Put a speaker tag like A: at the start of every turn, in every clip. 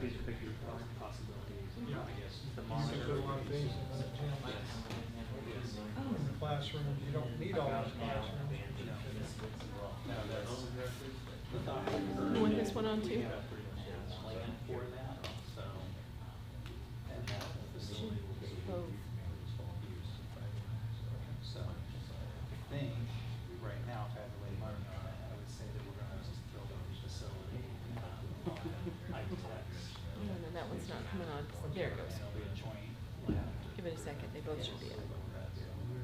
A: these are big possibilities.
B: Yeah.
A: I guess the
B: You
A: monitor.
B: can put a lot of things in the gym. In the classroom, you don't need all those classrooms.
C: You want this one on too?
A: Plan for that, so. And that facility will be
C: Both.
A: So, I think, right now, if I had to lay my, I would say that we're gonna just build a facility, on ITEX.
C: No, no, that one's not coming on. There it goes.
A: And it'll be a joint lab.
C: Give it a second. They both should be in.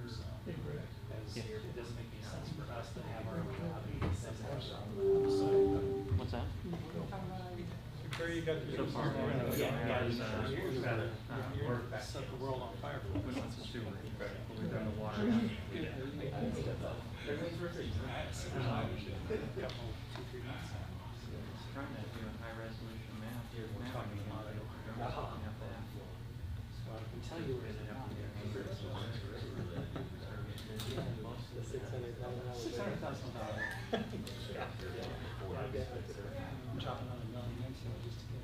A: So, as it doesn't make any sense for us to have our.
D: What's that?
B: Where you got the.
D: So far,
A: Set the world on fire for
D: we
A: us.
D: went to sewer, we've done the water. Trying to do a high resolution map.
A: We're talking about it. I can tell you where it is. $600,000. I'm chopping on $1 million next year just to get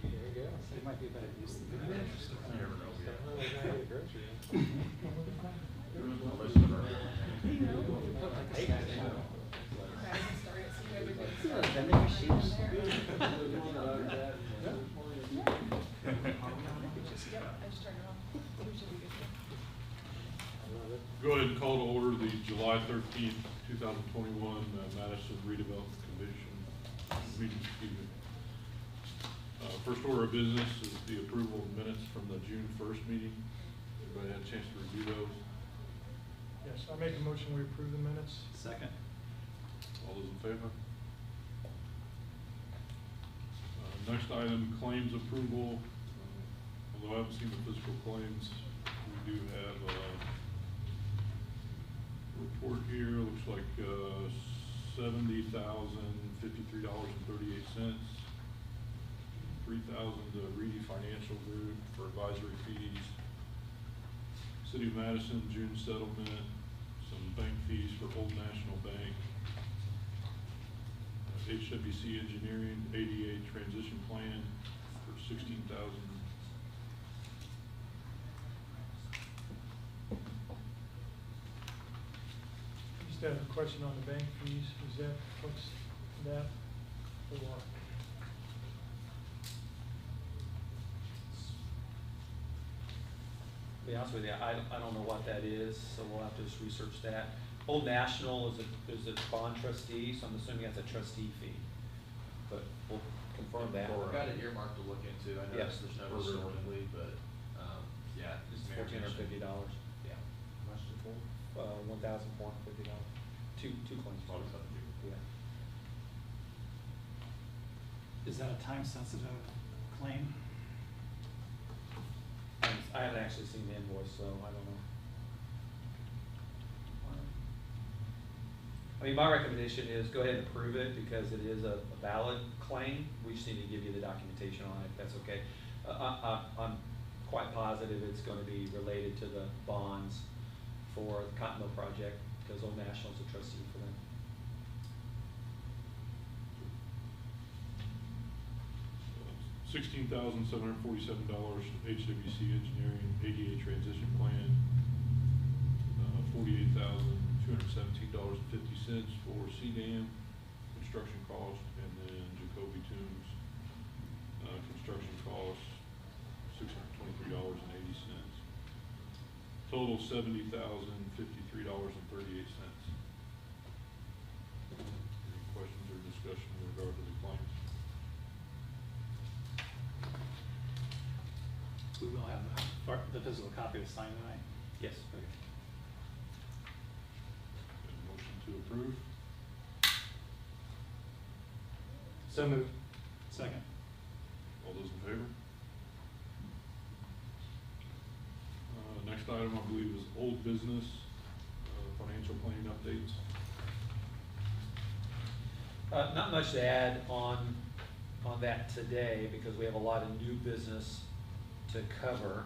A: There you go. It might be a better use than the
E: Go ahead and call to order the July 13th, 2021 Madison Redevelopment Commission meeting. Excuse me. First order of business is the approval of minutes from the June 1st meeting. Everybody had a chance to review those?
B: Yes, I make a motion, we approve the minutes.
A: Second.
E: All those in favor? Next item, claims approval. Although I haven't seen the physical claims, we do have a report here. Looks like $70,053.38. $3,000 to READI Financial Group for advisory fees. City of Madison, June settlement, some bank fees for Old National Bank. HWC Engineering, ADA transition plan for $16,000.
B: Just have a question on the bank fees. Is that, what's that for?
F: To be honest with you, I don't know what that is, so we'll have to just research that. Old National is a bond trustee, so I'm assuming that's a trustee fee. But we'll confirm that.
G: We've got it earmarked to look into. I know
F: Yes.
G: there's no historically, but, yeah.
F: It's
G: Mayor
F: $1,450.
G: mentioned- Yeah. How much is it for?
F: $1,450. Two claims.
G: Probably something to do.
F: Yeah.
A: Is that a time-sensitive claim?
F: I haven't actually seen the invoice, so I don't know. I mean, my recommendation is go ahead and approve it because it is a valid claim. We just need to give you the documentation on it, if that's okay. I'm quite positive it's going to be related to the bonds for the Cotton Mill project because Old National is a trustee for them.
E: $16,747 HWC Engineering ADA transition plan, $48,217.50 for CDAM construction cost, and then Jacoby Toombs construction cost, $623.80. Total $70,053.38. Any questions or discussion in regard to the claims?
A: We will have the physical copy to sign tonight.
F: Yes.
A: Okay.
E: Motion to approve.
A: So moved. Second.
E: All those in favor? Next item, I believe, is old business, financial planning updates.
F: Not much to add on that today because we have a lot of new business to cover.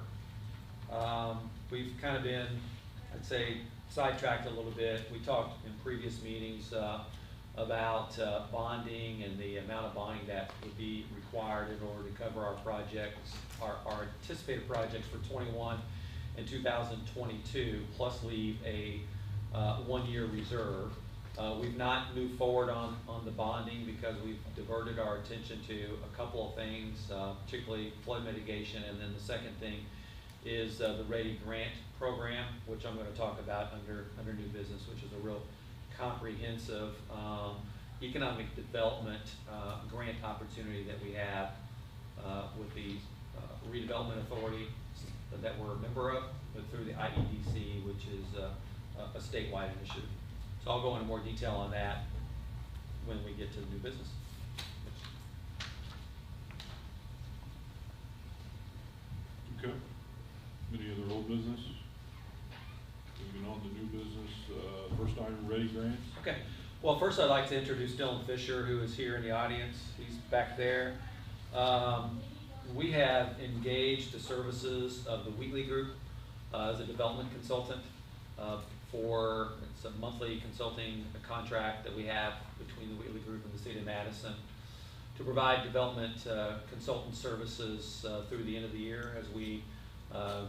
F: We've kind of been I'd say sidetracked a little bit. We talked in previous meetings about bonding and the amount of bonding that would be required in order to cover our projects, our anticipated projects for 21 and 2022, plus leave a 1-year reserve. We've not moved forward on the bonding because we've diverted our attention to a couple of things, particularly flood mitigation, and then the second thing is the READI Grant program, which I'm going to talk about under new business, which is a real comprehensive economic development grant opportunity that we have with the Redevelopment Authority that we're a member of, but through the IEDC, which is a statewide initiative. So I'll go into more detail on that when we get to the new business.
E: Okay. Any other old business? Moving on to new business. First item, READI Grants.
F: Okay. Well, first I'd like to introduce Dylan Fisher, who is here in the audience. He's back there. We have engaged the services of the Wheatley Group as a development consultant it's a monthly consulting contract that we have between the Wheatley Group and the State of Madison to provide development consultant services through the end of the year as we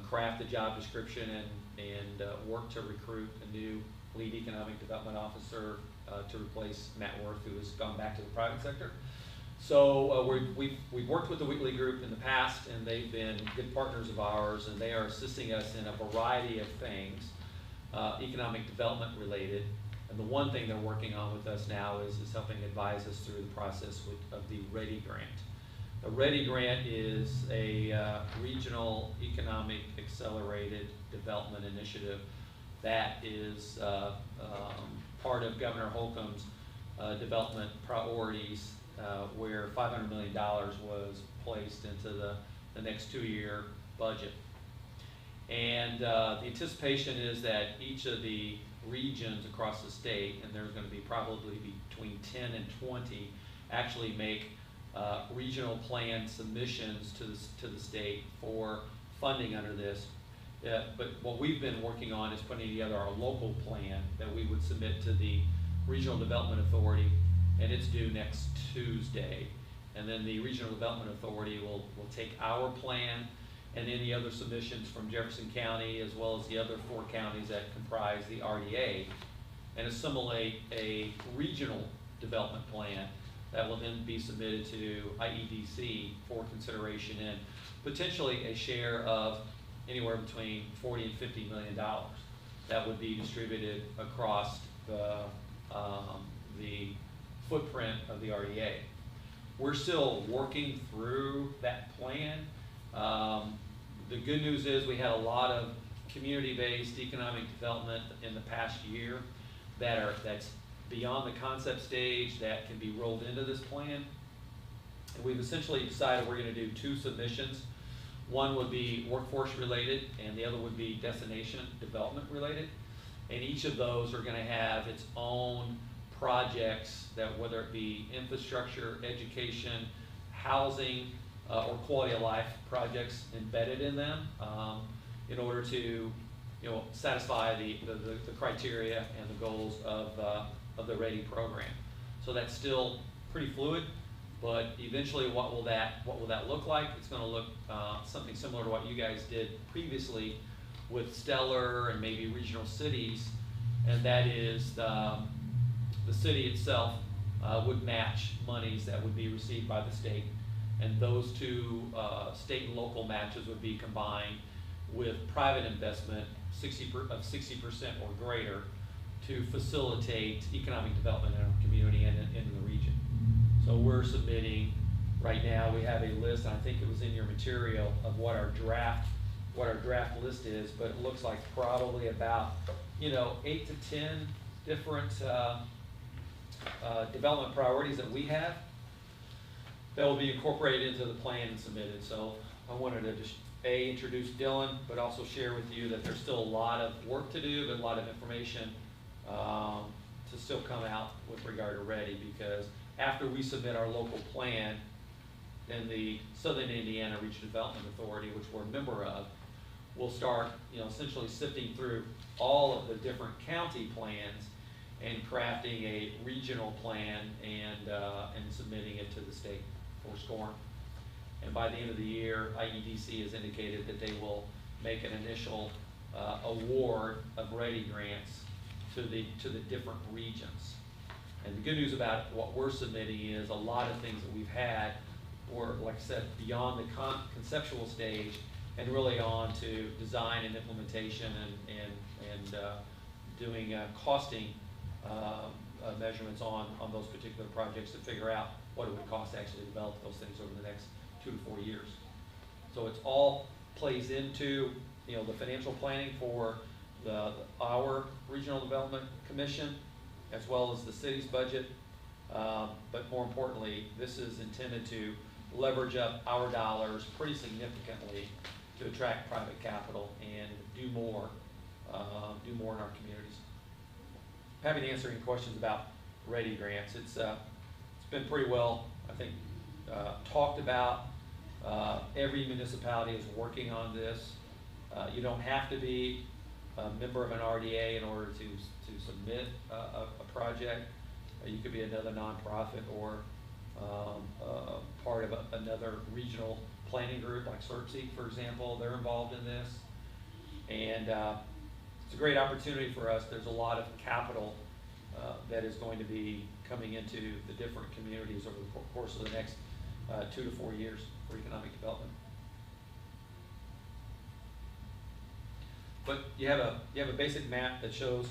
F: craft the job description and work to recruit a new lead economic development officer to replace Matt Wirth, who has gone back to the private sector. So we've worked with the Wheatley Group in the past, and they've been good partners of ours, and they are assisting us in a variety of things, economic development related. And the one thing they're working on with us now is helping advise us through the process of the READI Grant. The READI Grant is a regional economic accelerated development initiative that is part of Governor Holcomb's development priorities, where $500 million was placed into the next 2-year budget. And the anticipation is that each of the regions across the state, and there's going to be probably between 10 and 20, actually make regional plan submissions to the state for funding under this. But what we've been working on is putting together our local plan that we would submit to the Regional Development Authority, and it's due next Tuesday. And then the Regional Development Authority will take our plan and any other submissions from Jefferson County, as well as the other 4 counties that comprise the RDA, and assimilate a regional development plan that will then be submitted to IEDC for consideration and potentially a share of anywhere between $40 and $50 million that would be distributed across the footprint of the RDA. We're still working through that plan. The good news is we had a lot of community-based economic development in the past year that's beyond the concept stage that can be rolled into this plan. And we've essentially decided we're going to do 2 submissions. One would be workforce related, and the other would be destination development related. And each of those are going to have its own projects, that whether it be infrastructure, education, housing, or quality of life projects embedded in them, in order to satisfy the criteria and the goals of the READI program. So that's still pretty fluid, but eventually what will that look like? It's going to look something similar to what you guys did previously with Stellar and maybe regional cities, and that is the city itself would match monies that would be received by the state, and those 2 state and local matches would be combined with private investment of 60% or greater to facilitate economic development in our community and in the region. So we're submitting right now. We have a list, and I think it was in your material, of what our draft list is, but it looks like probably about 8 to 10 different development priorities that we have that will be incorporated into the plan and submitted. So I wanted to just introduce Dylan, but also share with you that there's still a lot of work to do, but a lot of information to still come out with regard to READI, because after we submit our local plan, then the Southern Indiana Regional Development Authority, which we're a member of, we'll start, essentially sifting through all of the different county plans and crafting a regional plan and submitting it to the state for scoring. And by the end of the year, IEDC has indicated that they will make an initial award of READI grants to the different regions. And the good news about what we're submitting is a lot of things that we've had were, like I said, beyond the conceptual stage and really on to design and implementation and doing costing measurements on those particular projects to figure out what it would cost to actually develop those things over the next 2 to 4 years. So it's all plays into the financial planning for our Regional Development Commission as well as the city's budget. But more importantly, this is intended to leverage up our dollars pretty significantly to attract private capital and do more in our communities. Happy to answer any questions about READI grants. It's been pretty well, I think, talked about. Every municipality is working on this. You don't have to be a member of an RDA in order to submit a project. You could be another nonprofit or part of another regional planning group like CERTC, for example. They're involved in this. And it's a great opportunity for us. There's a lot of capital that is going to be coming into the different communities over the course of the next 2 to 4 years for economic development. But you have a basic map that shows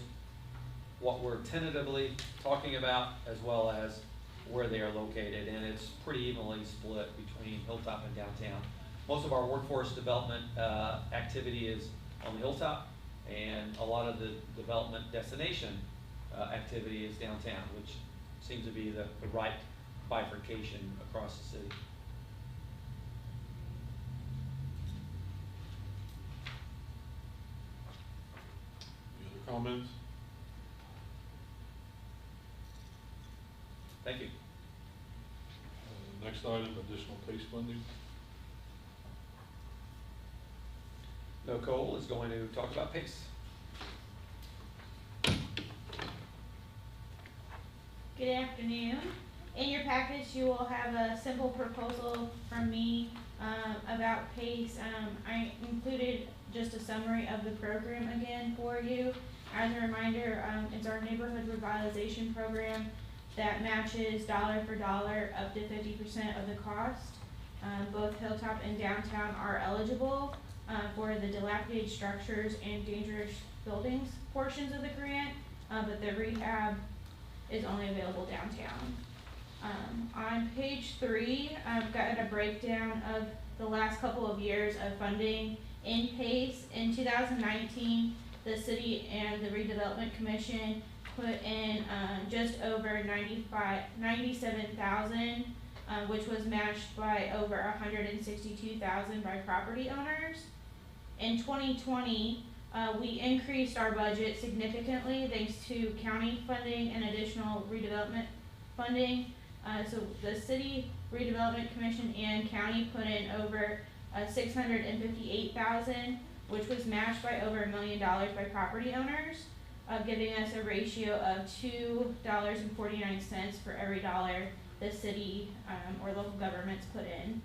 F: what we're tentatively talking about as well as where they are located, and it's pretty evenly split between Hilltop and downtown. Most of our workforce development activity is on the Hilltop, and a lot of the development destination activity is downtown, which seems to be the right bifurcation across the city.
E: Any other comments?
F: Thank you.
E: Next item, additional PACE funding.
F: Nicole is going to talk about PACE.
H: Good afternoon. In your package, you will have a simple proposal from me about PACE. I included just a summary of the program again for you. As a reminder, it's our neighborhood revitalization program that matches dollar for dollar up to 50% of the cost. Both Hilltop and downtown are eligible for the dilapidated structures and dangerous buildings portions of the grant, but the rehab is only available downtown. On page 3, I've got a breakdown of the last couple of years of funding in PACE. In 2019, the city and the Redevelopment Commission put in just over $97,000, which was matched by over $162,000 by property owners. In 2020, we increased our budget significantly thanks to county funding and additional redevelopment funding. So the City Redevelopment Commission and county put in over $658,000, which was matched by over $1 million by property owners, giving us a ratio of $2.49 for every dollar the city or local governments put in.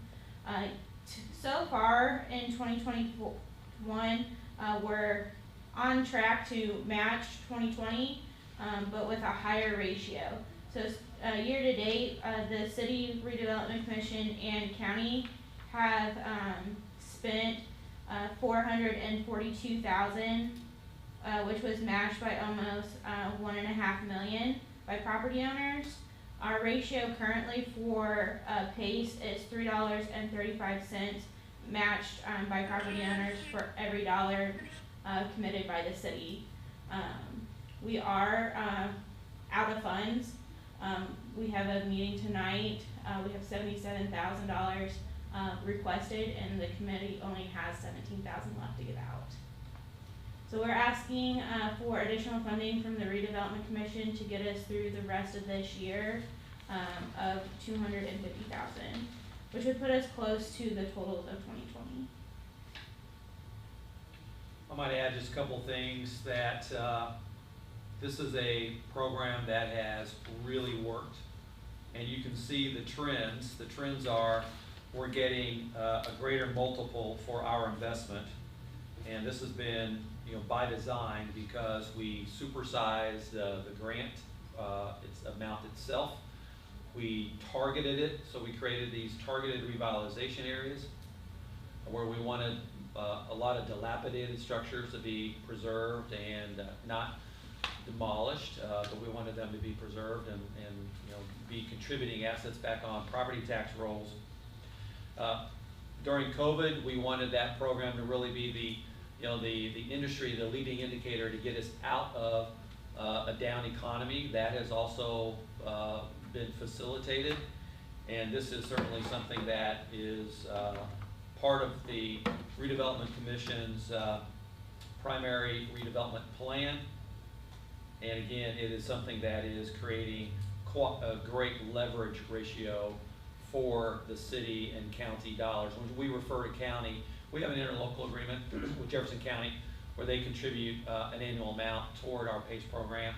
H: So far in 2021, we're on track to match 2020, but with a higher ratio. So year to date, the City Redevelopment Commission and county have spent $442,000, which was matched by almost $1.5 million by property owners. Our ratio currently for PACE is $3.35 matched by property owners for every dollar committed by the city. We are out of funds. We have a meeting tonight. We have $77,000 requested, and the committee only has $17,000 left to give out. So we're asking for additional funding from the Redevelopment Commission to get us through the rest of this year of $250,000, which would put us close to the totals of 2020.
F: might add just a couple things that, this is a program that has really worked. And you can see the trends. The trends are, we're getting a greater multiple for our investment. And this has been, by design, because we supersized the grant, its amount itself. We targeted it, so we created these targeted revitalization areas where we wanted a lot of dilapidated structures to be preserved and not demolished, but we wanted them to be preserved and be contributing assets back on property tax rolls. During COVID, we wanted that program to really be the industry, the leading indicator to get us out of a down economy. That has also been facilitated, and this is certainly something that is part of the Redevelopment Commission's primary redevelopment plan. And again, it is something that is creating a great leverage ratio for the city and county dollars. When we refer to county, we have an interlocal agreement with Jefferson County where they contribute an annual amount toward our PACE program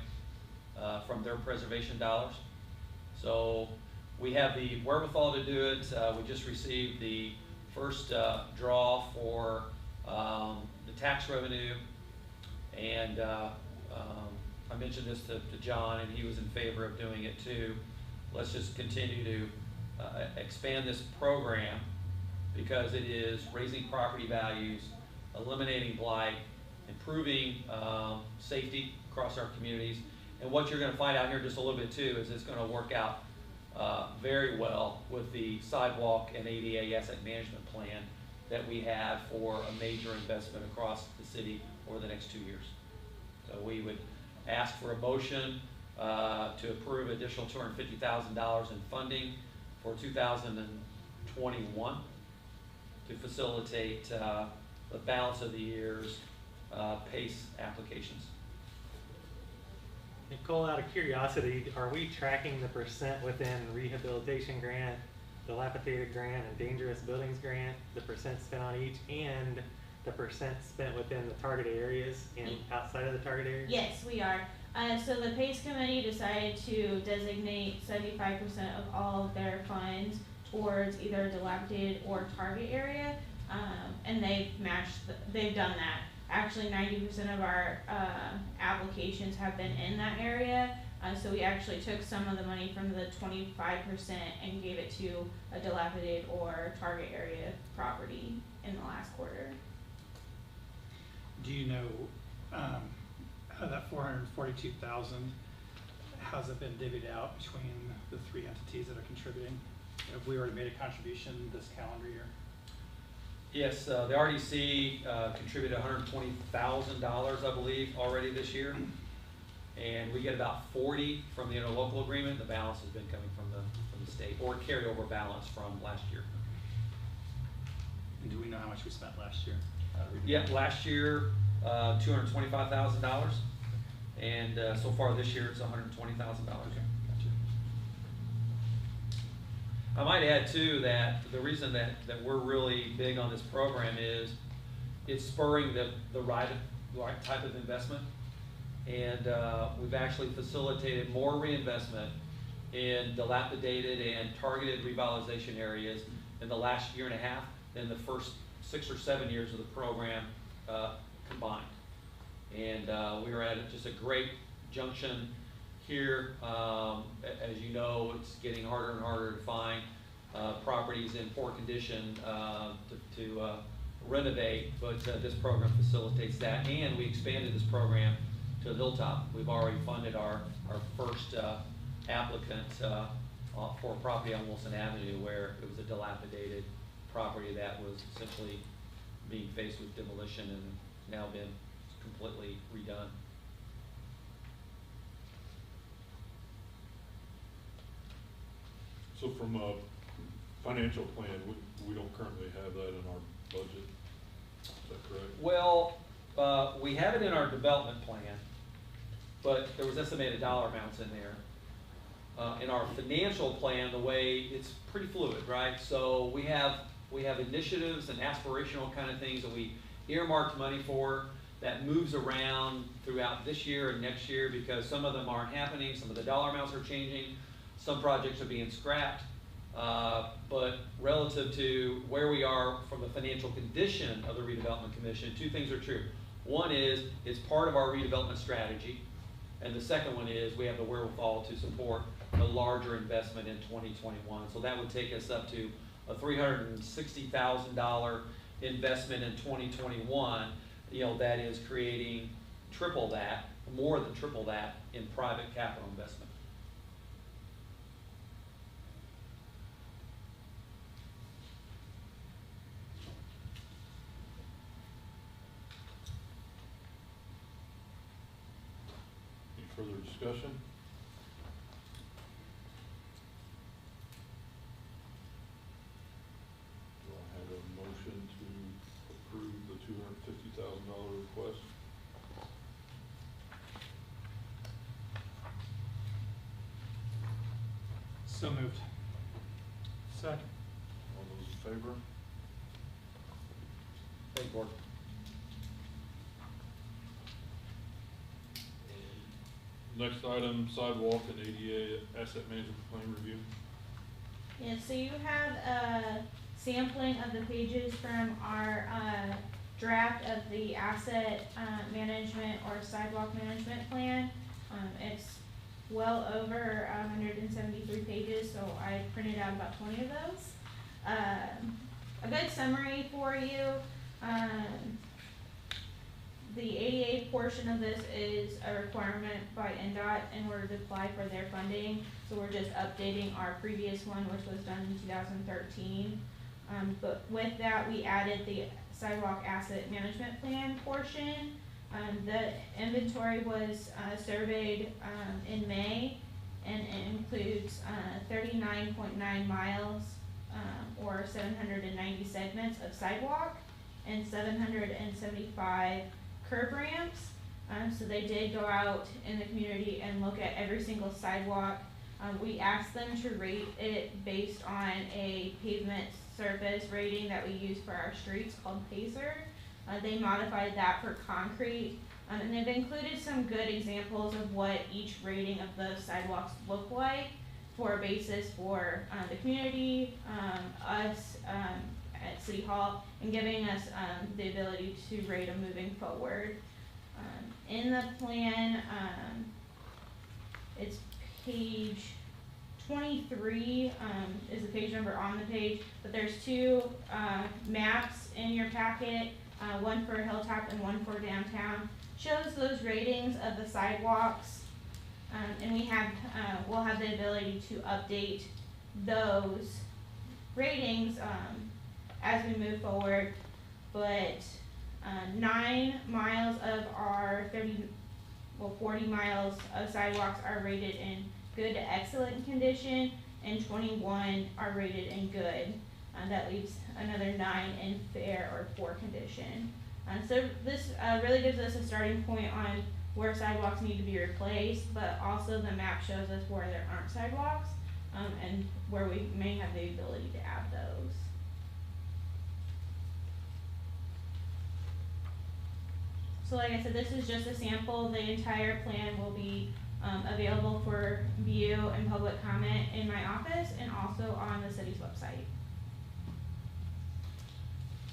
F: from their preservation dollars. So we have the wherewithal to do it. We just received the first draw for the tax revenue, and I mentioned this to John, and he was in favor of doing it too. Let's just continue to expand this program because it is raising property values, eliminating blight, improving safety across our communities. And what you're going to find out here just a little bit too is it's going to work out very well with the Sidewalk and ADA asset management plan that we have for a major investment across the city over the next 2 years. So we would ask for a motion to approve additional $250,000 in funding for 2021 to facilitate the balance of the year's PACE applications.
I: Nicole, out of curiosity, are we tracking the percent within rehabilitation grant, dilapidated grant, and dangerous buildings grant, the percent spent on each, and the percent spent within the targeted areas and outside of the target areas?
H: Yes, we are. So the PACE committee decided to designate 75% of all of their funds towards either dilapidated or target area, and they've done that. Actually, 90% of our applications have been in that area. So we actually took some of the money from the 25% and gave it to a dilapidated or target area property in the last quarter.
A: Do you know how that 442,000, how's it been divvied out between the three entities that are contributing? Have we already made a contribution this calendar year?
F: Yes, the RDC contributed $120,000, I believe, already this year. And we get about 40 from the interlocal agreement. The balance has been coming from the state, or carryover balance from last year.
A: And do we know how much we spent last year?
F: Yeah, last year, $225,000. And so far this year, it's $120,000.
A: Okay,
F: I might add too that the reason that we're really big on this program is it's spurring the right type of investment. And we've actually facilitated more reinvestment in dilapidated and targeted revitalization areas in the last year and a half than the first 6 or 7 years of the program combined. And we are at just a great junction here. As you know, it's getting harder and harder to find properties in poor condition to renovate, but this program facilitates that. And we expanded this program to Hilltop. We've already funded our first applicant for a property on Wilson Avenue where it was a dilapidated property that was essentially being faced with demolition and now been completely redone.
E: So from a financial plan, we don't currently have that in our budget, is that correct?
F: Well, we have it in our development plan, but there was estimated dollar amounts in there. In our financial plan, the way it's pretty fluid, right? So we have initiatives and aspirational kind of things that we earmarked money for, that moves around throughout this year and next year because some of them aren't happening, some of the dollar amounts are changing, some projects are being scrapped. But relative to where we are from the financial condition of the Redevelopment Commission, two things are true. One is, it's part of our redevelopment strategy. And the second one is, we have the wherewithal to support the larger investment in 2021. So that would take us up to a $360,000 investment in 2021. You know, that is creating triple that, more than triple that in private capital investment.
E: Any further discussion? Do I have a motion to approve the $250,000 request?
A: So moved. Second.
E: All those in favor?
F: Thank you, Board.
E: Next item, sidewalk and ADA asset management plan review.
H: Yeah, so you have a sampling of the pages from our draft of the asset management or sidewalk management plan. It's well over 173 pages, so I printed out about 20 of those. A good summary for you. The ADA portion of this is a requirement by NDOT in order to apply for their funding. So we're just updating our previous one, which was done in 2013. But with that, we added the sidewalk asset management plan portion. The inventory was surveyed in May, and it includes 39.9 miles or 790 segments of sidewalk and 775 curb ramps. So they did go out in the community and look at every single sidewalk. We asked them to rate it based on a pavement surface rating that we use for our streets called PACER. They modified that for concrete, and they've included some good examples of what each rating of those sidewalks look like for a basis for the community, us at City Hall, and giving us the ability to rate them moving forward. In the plan, it's page 23 is the page number on the page, but there's two maps in your packet, one for Hilltop and one for downtown. Shows those ratings of the sidewalks, and we have we'll have the ability to update those ratings as we move forward. But 9 miles of our 40 miles of sidewalks are rated in good to excellent condition, and 21 are rated in good. That leaves another 9 in fair or poor condition. So this really gives us a starting point on where sidewalks need to be replaced, but also the map shows us where there aren't sidewalks and where we may have the ability to add those. So like I said, this is just a sample. The entire plan will be available for view and public comment in my office and also on the city's website.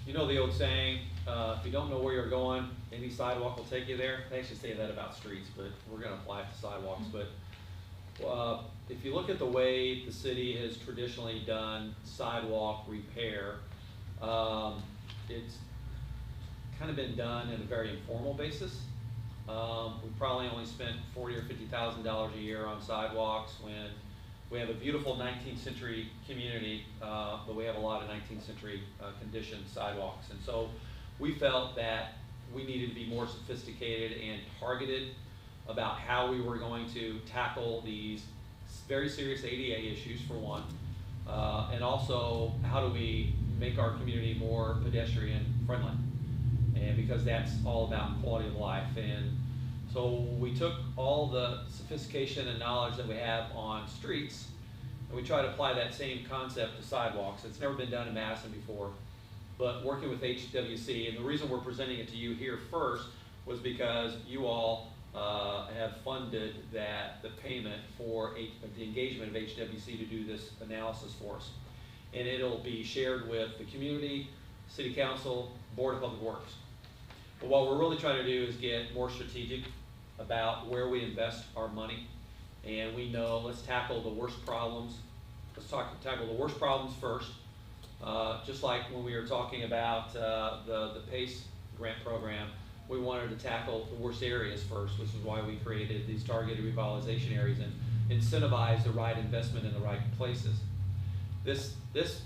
F: You know the old saying, if you don't know where you're going, any sidewalk will take you there. They actually say that about streets, but we're gonna apply it to sidewalks. But if you look at the way the city has traditionally done sidewalk repair, it's kind of been done in a very informal basis. We probably only spent $40,000 or $50,000 a year on sidewalks when we have a beautiful 19th century community, but we have a lot of 19th century conditioned sidewalks. And so we felt that we needed to be more sophisticated and targeted about how we were going to tackle these very serious ADA issues, for one, and also how do we make our community more pedestrian friendly, and because that's all about quality of life. And so we took all the sophistication and knowledge that we have on streets, and we try to apply that same concept to sidewalks. It's never been done in Madison before, but working with HWC, and the reason we're presenting it to you here first, was because you all have funded the payment for the engagement of HWC to do this analysis for us. And it'll be shared with the community, city council, board of public works. But what we're really trying to do is get more strategic about where we invest our money. And we know, let's tackle the worst problems. Let's tackle the worst problems first. Just like when we were talking about the PACE grant program, we wanted to tackle the worst areas first, which is why we created these targeted revitalization areas and incentivize the right investment in the right places. This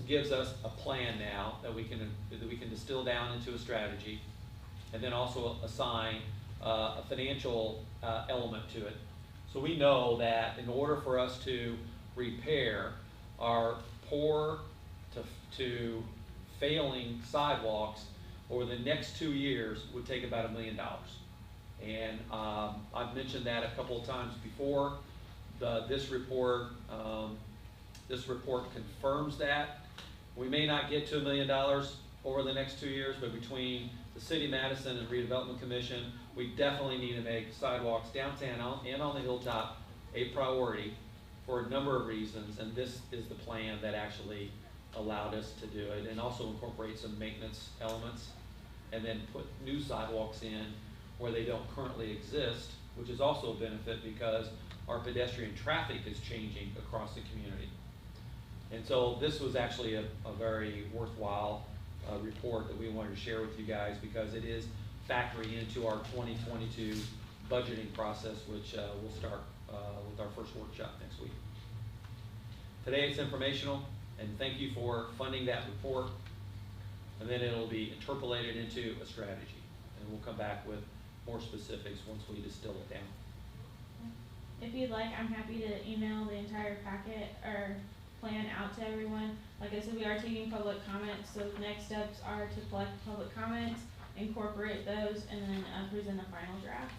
F: gives us a plan now that we can distill down into a strategy, and then also assign a financial element to it. So we know that in order for us to repair our poor to failing sidewalks over the next 2 years would take about $1 million. And I've mentioned that a couple of times before. This report confirms that. We may not get to $1 million over the next 2 years, but between the City of Madison and Redevelopment Commission, we definitely need to make sidewalks downtown and on the hilltop a priority for a number of reasons, and this is the plan that actually allowed us to do it, and also incorporate some maintenance elements, and then put new sidewalks in where they don't currently exist, which is also a benefit because our pedestrian traffic is changing across the community. And so this was actually a very worthwhile report that we wanted to share with you guys, because it is factoring into our 2022 budgeting process, which we'll start with our first workshop next week. Today it's informational, and thank you for funding that report. And then it'll be interpolated into a strategy, and we'll come back with more specifics once we distill it down.
H: If you'd like, I'm happy to email the entire packet or plan out to everyone. Like I said, we are taking public comments, so the next steps are to collect public comments, incorporate those, and then present a final draft.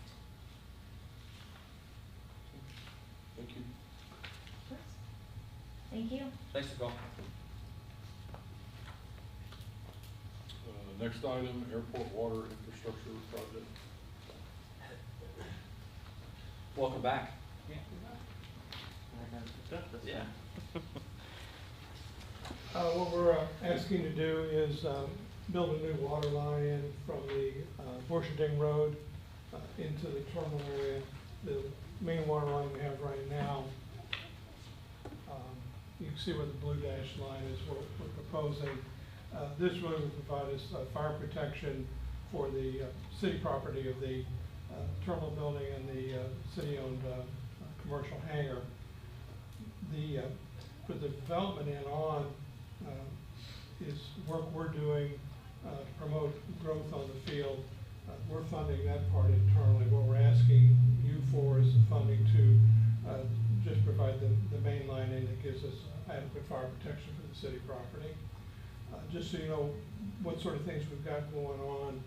E: Thank you.
H: Thank you.
F: Thanks, Nicole.
E: Next item, airport water infrastructure project.
F: Welcome back.
D: Yeah.
B: What we're asking to do is build a new water line in from the Washington Road into the terminal area. The main water line we have right now, you can see where the blue dashed line is, what we're proposing. This really will provide us fire protection for the city property of the terminal building and the city-owned commercial hangar. For the development and on is work we're doing to promote growth on the field. We're funding that part internally. What we're asking you for is the funding to just provide the main line in that gives us adequate fire protection for the city property. Just so you know what sort of things we've got going on,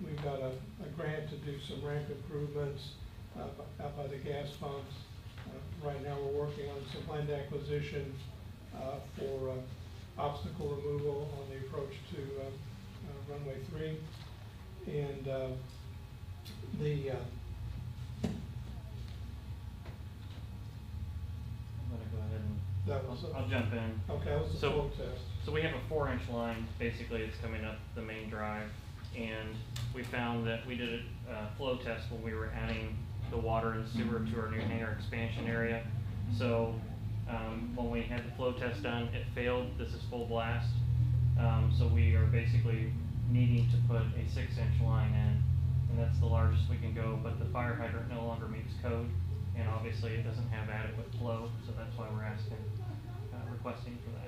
B: we've got a grant to do some ramp improvements out by the gas pumps. Right now we're working on some land acquisition for obstacle removal on the approach to runway 3. And the
D: I'm gonna go ahead and,
B: that was
D: I'll jump in.
B: okay. That was the
D: So-
B: flow test.
D: So we have a 4-inch line, basically it's coming up the main drive, and we found that we did a flow test when we were adding the water and sewer to our new hangar expansion area. So when we had the flow test done, it failed. This is full blast. So we are basically needing to put a 6-inch line in, and that's the largest we can go, but the fire hydrant no longer meets code, and obviously it doesn't have adequate flow, so that's why we're asking, requesting for that.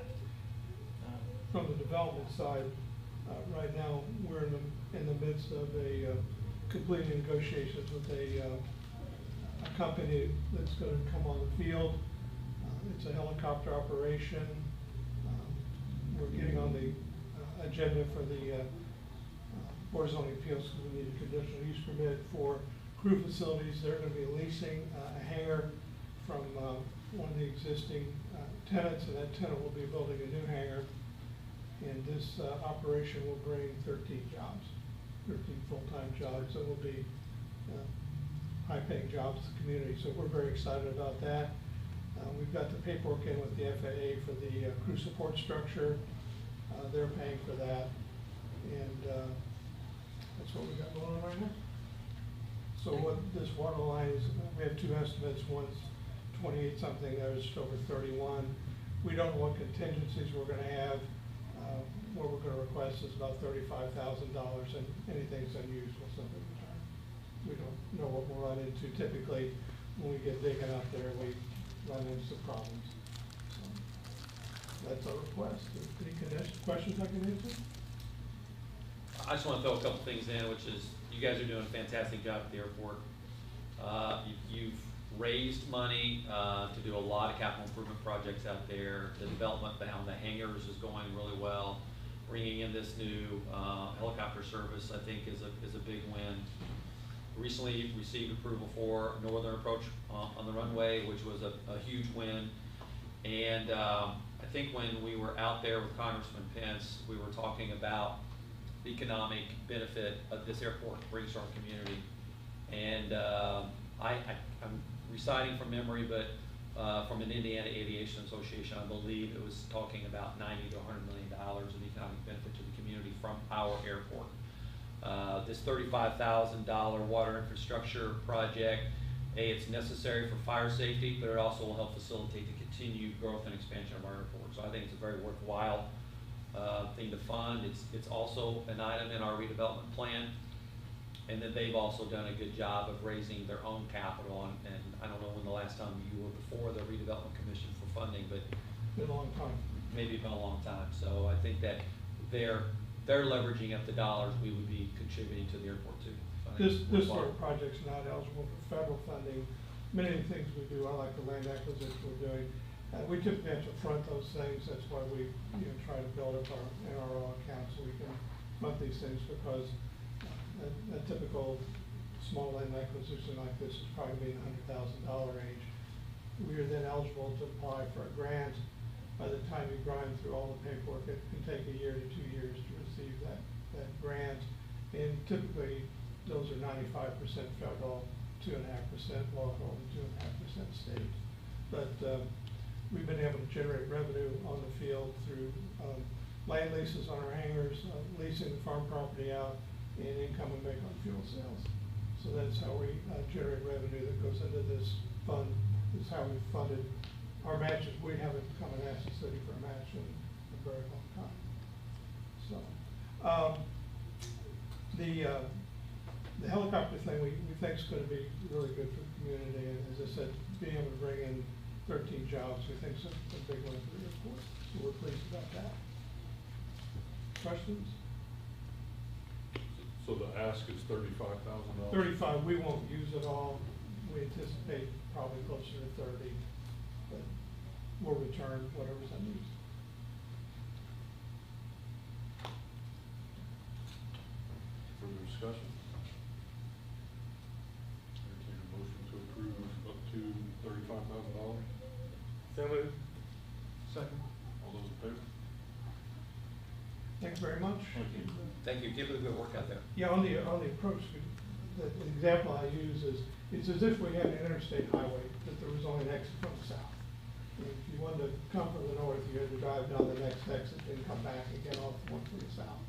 B: From the development side, right now, we're in the midst of completing negotiations with a company that's going to come on the field. It's a helicopter operation. We're getting on the agenda for the Board of Zoning Appeals because we need a conditional use permit for crew facilities. They're going to be leasing a hangar from one of the existing tenants, and that tenant will be building a new hangar. And this operation will bring 13 jobs 13 full-time jobs that will be high-paying jobs to the community. So we're very excited about that. We've got the paperwork in with the FAA for the crew support structure. They're paying for that. And that's what we got going on right now. So what this water line is, we have two estimates. One's 28 something, the other's over 31. We don't know what contingencies we're gonna have. What we're gonna request is about $35,000, and anything's unusual, something return. We don't know what we'll run into. Typically, when we get digging up there, we run into some problems. So that's our request. Any questions I can answer?
F: I just want to throw a couple things in, which is, you guys are doing a fantastic job at the airport. You've raised money to do a lot of capital improvement projects out there. The development behind the hangars is going really well. Bringing in this new helicopter service, I think, is a big win. Recently received approval for northern approach on the runway, which was a huge win. And I think when we were out there with Congressman Pence, we were talking about the economic benefit of this airport brings to our community. And I'm reciting from memory, but from an Indiana Aviation Association, I believe it was talking about $90 to $100 million of economic benefit to the community from our airport. This $35,000 water infrastructure project, it's necessary for fire safety, but it also will help facilitate the continued growth and expansion of our airport. So I think it's a very worthwhile thing to fund. It's also an item in our redevelopment plan. And then they've also done a good job of raising their own capital. And I don't know when the last time you were before the Redevelopment Commission for funding, but
B: Been a long time.
F: maybe it's been a long time. So I think that they're leveraging up the dollars we would be contributing to the airport too. So I think
B: This
F: it's
B: sort of
F: worthwhile.
B: project's not eligible for federal funding. Many of the things we do, I like the land acquisition we're doing. We typically have to front those things. That's why we try to build up our NRO account so we can front these things, because a typical small land acquisition like this is probably in the $100,000 range. We are then eligible to apply for a grant. By the time you grind through all the paperwork, it can take a year to 2 years to receive that grant. And typically, those are 95% federal, 2.5% local, and 2.5% state. But we've been able to generate revenue on the field through land leases on our hangars, leasing the farm property out, and income we make on fuel sales. So that's how we generate revenue that goes into this fund. This is how we funded our matches. We haven't come and asked the city for a match in a very long time. So the helicopter thing we think is going to be really good for the community. And as I said, being able to bring in 13 jobs, we think is a big one for the airport. So we're pleased about that. Questions?
E: So the ask is $35,000?
B: 35, we won't use it all. We anticipate probably closer to 30, but we'll return whatever's unused.
E: Further discussion? Entertain a motion to approve up to $35,000.
I: So moved.
B: Second.
E: All those in favor?
B: Thanks very much.
E: Thank you.
F: Thank you. Keep up the good work out there.
B: Yeah, on the approach, the example I use is, it's as if we had an interstate highway, that there was only an exit from the south. If you wanted to come from the north, you had to drive down the next exit, then come back and get off the one from the south.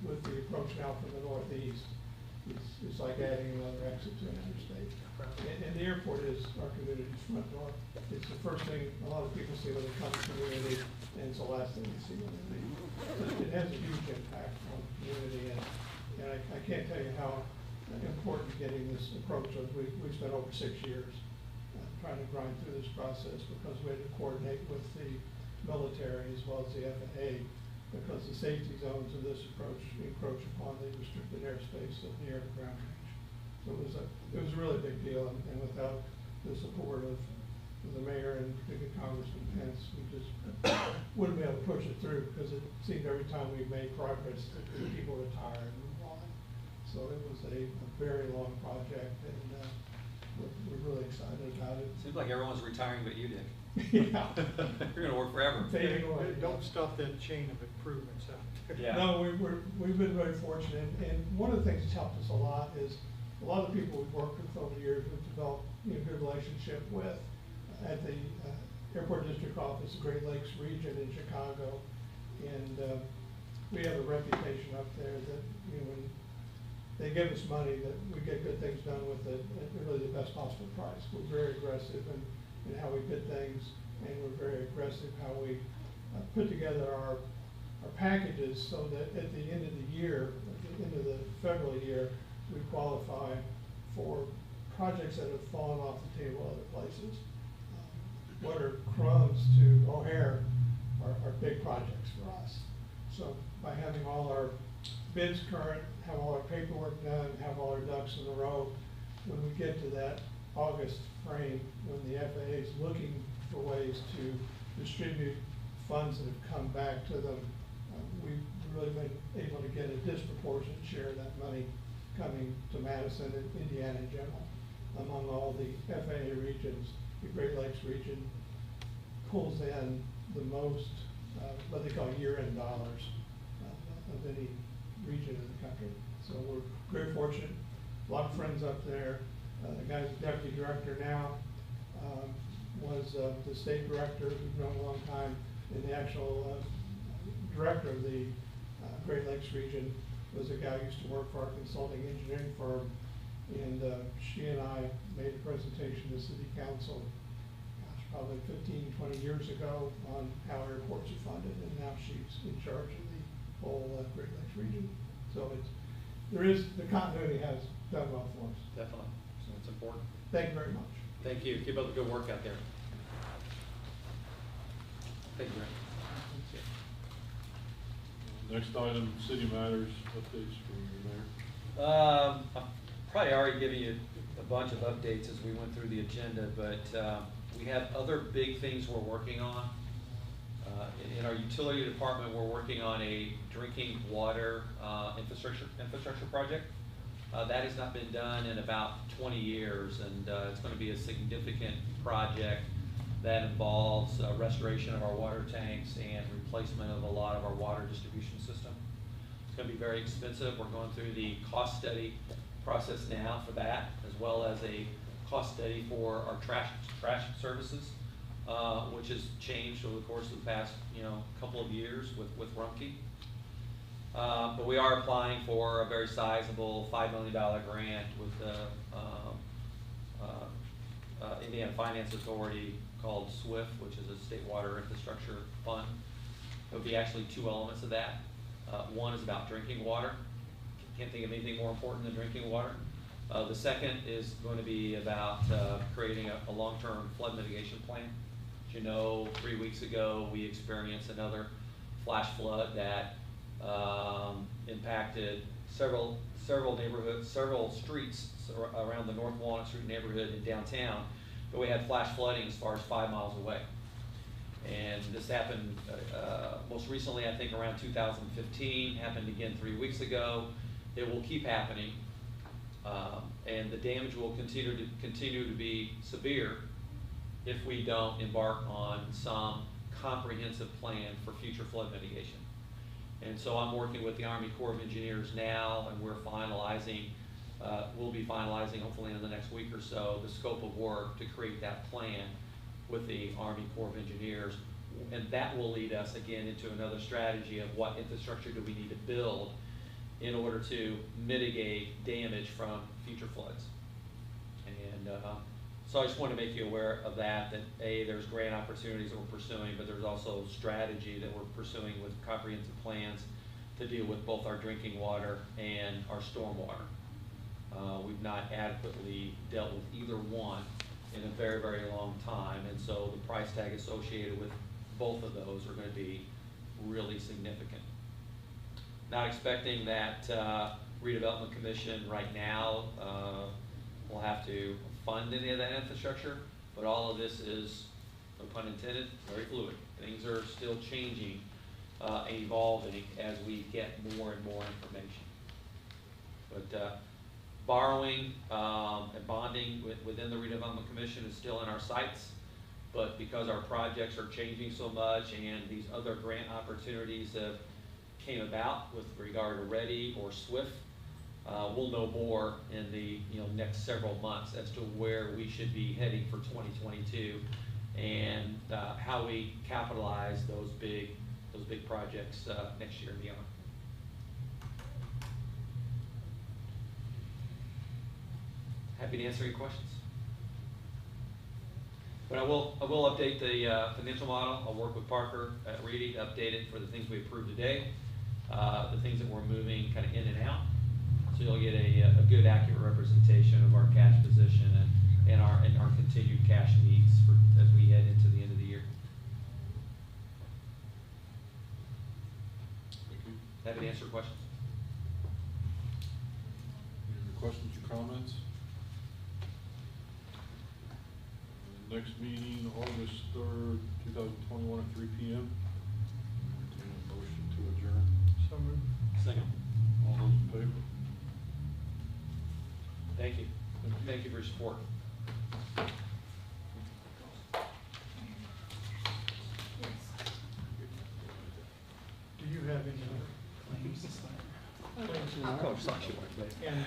B: With the approach now from the northeast, it's like adding another exit to an interstate. And the airport is our community's front door. It's the first thing a lot of people see when they come to the community, and it's the last thing they see when they leave. So it has a huge impact on the community, and I can't tell you how important getting this approach was. We spent over 6 years trying to grind through this process, because we had to coordinate with the military as well as the FAA, because the safety zones of this approach encroach upon the restricted airspace of the air-to-ground range. So it was a really big deal, and without the support of the mayor and particularly Congressman Pence, we just wouldn't be able to push it through, because it seemed every time we made progress that people retired and move on. So it was a very long project, and we're really excited about it.
F: Seems like everyone's retiring but you, Dick.
B: Yeah.
F: You're gonna work forever.
B: Fading away.
J: Don't stop that chain of improvements out there.
F: Yeah.
B: No, we've been very fortunate, and one of the things that's helped us a lot is a lot of the people we've worked with over the years, we've developed, good relationship with at the Airport District Office, Great Lakes Region in Chicago, and we have a reputation up there that, when they give us money, that we get good things done with it at really the best possible price. We're very aggressive in how we bid things, and we're very aggressive how we put together our packages so that at the end of the year, at the end of the federal year, we qualify for projects that have fallen off the table other places. What are crumbs to O'Hare are big projects for us. So by having all our bids current, have all our paperwork done, have all our ducks in a row, when we get to that August frame, when the FAA is looking for ways to distribute funds that have come back to them, we've really been able to get a disproportionate share of that money coming to Madison and Indiana in general. Among all the FAA regions, the Great Lakes region pulls in the most, what they call year-end dollars of any region in the country. So we're very fortunate. A lot of friends up there. The guy's deputy director now, was the state director, who's known a long time, and the actual director of the Great Lakes region was a guy who used to work for our consulting engineering firm, and she and I made a presentation to City Council, probably 15, 20 years ago on how airports are funded, and now she's in charge of the whole Great Lakes region. So the continuity has done well for us.
F: Definitely, so it's important.
B: Thank you very much.
F: Thank you, keep up the good work out there. Thank you, Rick.
E: Next item, city matters, updates from the mayor.
F: I've probably already given you a bunch of updates as we went through the agenda, but we have other big things we're working on. In our utility department, we're working on a drinking water infrastructure project. That has not been done in about 20 years, and it's going to be a significant project that involves restoration of our water tanks and replacement of a lot of our water distribution system. It's going to be very expensive. We're going through the cost study process now for that, as well as a cost study for our trash services, which has changed over the course of the past couple of years with Rumpke. But we are applying for a very sizable $5 million grant with the Indiana Finance Authority called SWIFT, which is a state water infrastructure fund. There will be actually two elements of that. One is about drinking water. Can't think of anything more important than drinking water. The second is going to be about creating a long-term flood mitigation plan. As you know, 3 weeks ago, we experienced another flash flood that impacted several neighborhoods, several streets around the North Walnut Street neighborhood in downtown, but we had flash flooding as far as 5 miles away. And this happened most recently, I think around 2015, happened again 3 weeks ago. It will keep happening, and the damage will continue to be severe if we don't embark on some comprehensive plan for future flood mitigation. And so I'm working with the Army Corps of Engineers now, and we're finalizing, we'll be finalizing hopefully in the next week or so, the scope of work to create that plan with the Army Corps of Engineers. And that will lead us again into another strategy of what infrastructure do we need to build in order to mitigate damage from future floods. And so I just want to make you aware of that there's grant opportunities that we're pursuing, but there's also strategy that we're pursuing with comprehensive plans to deal with both our drinking water and our storm water. We've not adequately dealt with either one in a very, very long time, and so the price tag associated with both of those are going to be really significant. Not expecting that Redevelopment Commission right now will have to fund any of that infrastructure, but all of this is, no pun intended, very fluid. Things are still changing and evolving as we get more and more information. But Borrowing, and bonding within the redevelopment commission is still in our sights. But because our projects are changing so much and these other grant opportunities have came about with regard to READI or SWIFT, we'll know more in the next several months as to where we should be heading for 2022 and how we capitalize those big projects next year and beyond. Happy to answer any questions. But I will update the financial model. I'll work with Parker at READI to update it for the things we approved today, the things that we're moving kind of in and out. So you'll get a good, accurate representation of our cash position and our continued cash needs as we head into the end of the year.
E: Thank you.
F: Happy to answer questions.
E: Any other questions or comments? Next meeting, August 3rd, 2021 at 3 p.m. Entertain a motion to adjourn.
J: So moved.
A: Second.
E: All those in favor?
F: Thank you. Thank you for your support.
J: Do you have any
A: Claims to sign.
J: claims?
F: I'll call you.
J: And